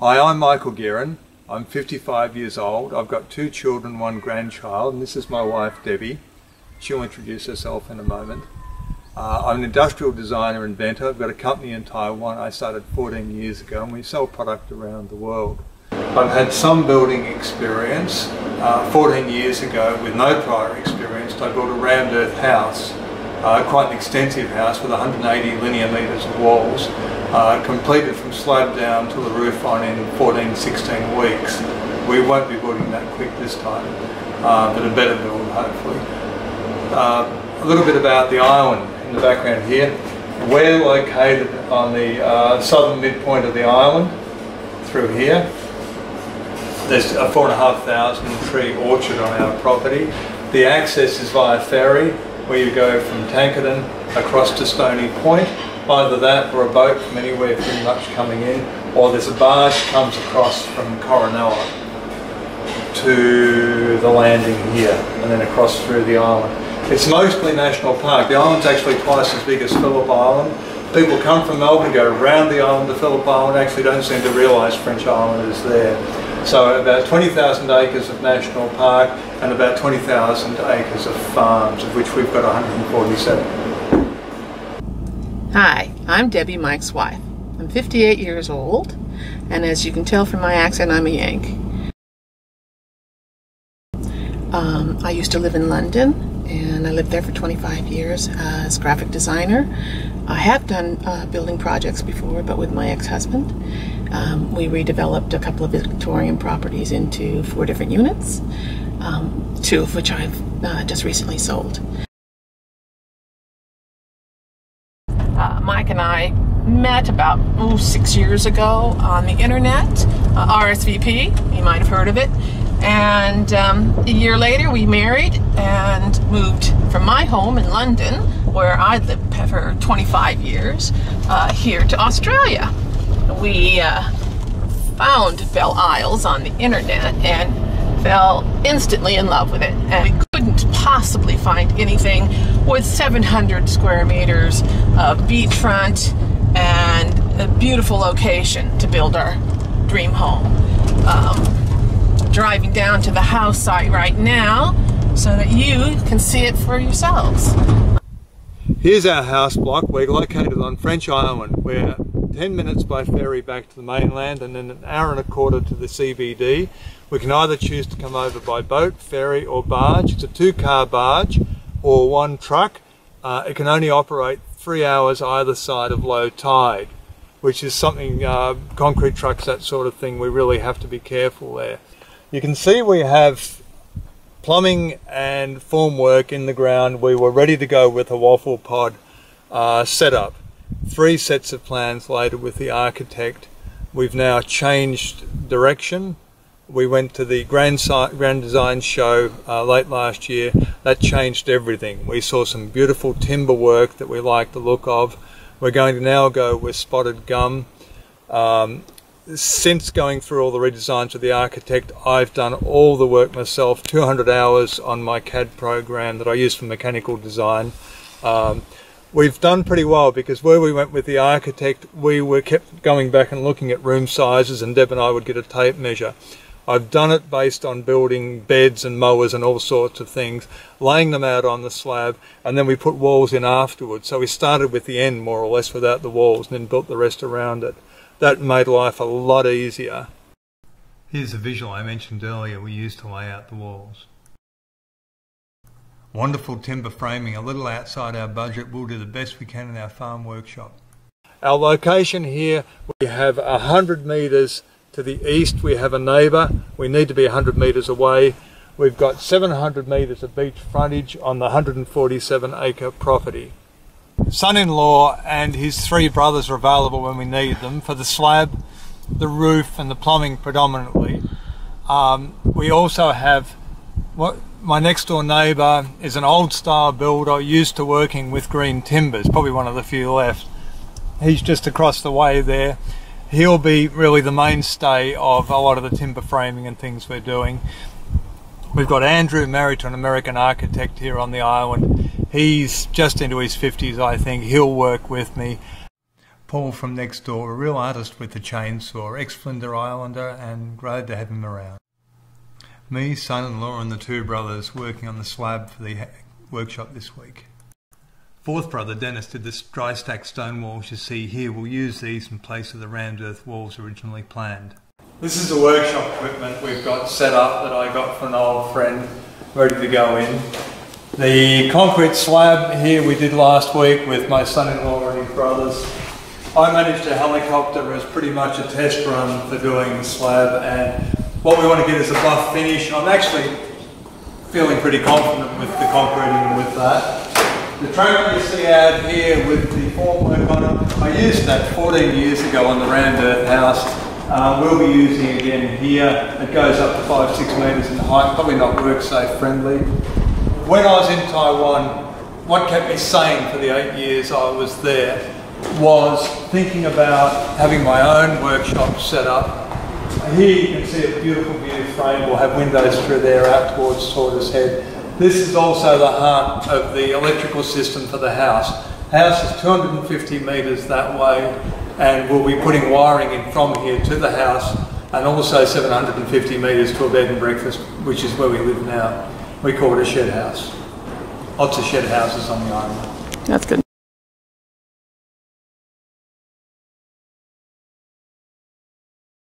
Hi, I'm Michael Guerin. I'm 55 years old. I've got 2 children, 1 grandchild, and this is my wife Debbie. She'll introduce herself in a moment. I'm an industrial designer and inventor. I've got a company in Taiwan I started 14 years ago, and we sell product around the world. I've had some building experience. 14 years ago, with no prior experience, I built a round earth house, quite an extensive house with 180 linear metres of walls, completed from slab down to the roof on in 14-16 weeks. We won't be building that quick this time, but a better build hopefully. A little bit about the island in the background here. We're located on the southern midpoint of the island, through here. There's a 4,500 tree orchard on our property. The access is via ferry, where you go from Tankerton across to Stony Point. Either that or a boat from anywhere pretty much coming in, or there's a barge comes across from Coronella to the landing here and then across through the island. It's mostly national park. The island's actually twice as big as Phillip Island. People come from Melbourne, go around the island to Phillip Island, actually don't seem to realise French Island is there. So about 20,000 acres of national park and about 20,000 acres of farms, of which we've got 147. Hi, I'm Debbie, Mike's wife. I'm 58 years old, and as you can tell from my accent, I'm a Yank. I used to live in London, and I lived there for 25 years as a graphic designer. I have done building projects before, but with my ex-husband. We redeveloped a couple of Victorian properties into 4 different units, 2 of which I've just recently sold. Mike and I met about 6 years ago on the internet, RSVP, you might have heard of it, and a year later we married and moved from my home in London, where I'd lived for 25 years, here to Australia. We found Belle Isles on the internet and fell instantly in love with it, and we couldn't possibly find anything with 700 square meters of beachfront and a beautiful location to build our dream home. Driving down to the house site right now so that you can see it for yourselves. Here's our house block. We're located on French Island. We're 10 minutes by ferry back to the mainland and then an hour and a quarter to the CBD. We can either choose to come over by boat, ferry or barge. It's a 2-car barge or 1 truck. It can only operate 3 hours either side of low tide, which is something, concrete trucks, that sort of thing, we really have to be careful there. You can see we have plumbing and formwork in the ground. We were ready to go with a waffle pod setup. 3 sets of plans later with the architect. We've now changed direction. We went to the Grand Design show late last year. That changed everything. We saw some beautiful timber work that we like the look of. We're going to now go with spotted gum. Since going through all the redesigns with the architect, I've done all the work myself, 200 hours on my CAD program that I use for mechanical design. We've done pretty well because where we went with the architect, we were kept going back and looking at room sizes, and Deb and I would get a tape measure. I've done it based on building beds and mowers and all sorts of things, laying them out on the slab, and then we put walls in afterwards. So we started with the end more or less without the walls and then built the rest around it. That made life a lot easier. Here's the visual I mentioned earlier we used to lay out the walls. Wonderful timber framing, a little outside our budget. We'll do the best we can in our farm workshop. Our location here, we have 100 metres to the east. We have a neighbour. We need to be 100 metres away. We've got 700 metres of beach frontage on the 147 acre property. Son-in-law and his 3 brothers are available when we need them for the slab, the roof and the plumbing predominantly. We also have my next door neighbour is an old style builder used to working with green timbers, probably one of the few left. He's just across the way there. He'll be really the mainstay of a lot of the timber framing and things we're doing. We've got Andrew, married to an American architect here on the island. He's just into his 50s, I think. He'll work with me. Paul from next door, a real artist with the chainsaw, ex-Flinders Islander, and glad to have him around. Me, son-in-law and the two brothers working on the slab for the workshop this week. Fourth brother, Dennis, did this dry stack stone walls you see here. We'll use these in place of the rammed earth walls originally planned. This is the workshop equipment we've got set up that I got from an old friend, ready to go in. The concrete slab here we did last week with my son-in-law and his brothers. I managed a helicopter as pretty much a test run for doing the slab, and what we want to get is a buff finish. I'm actually feeling pretty confident with the concreting and with that. The track you see out here with the formwork on it, I used that 14 years ago on the rammed earth house. We'll be using it again here. It goes up to 5-6 metres in height, probably not WorkSafe friendly. When I was in Taiwan, what kept me sane for the 8 years I was there was thinking about having my own workshop set up. Here you can see a beautiful view frame. We'll have windows through there out towards Tortoise Head. This is also the heart of the electrical system for the house. The house is 250 metres that way, and we'll be putting wiring in from here to the house, and also 750 metres to a bed and breakfast, which is where we live now. We call it a shed house. Lots of shed houses on the island. That's good.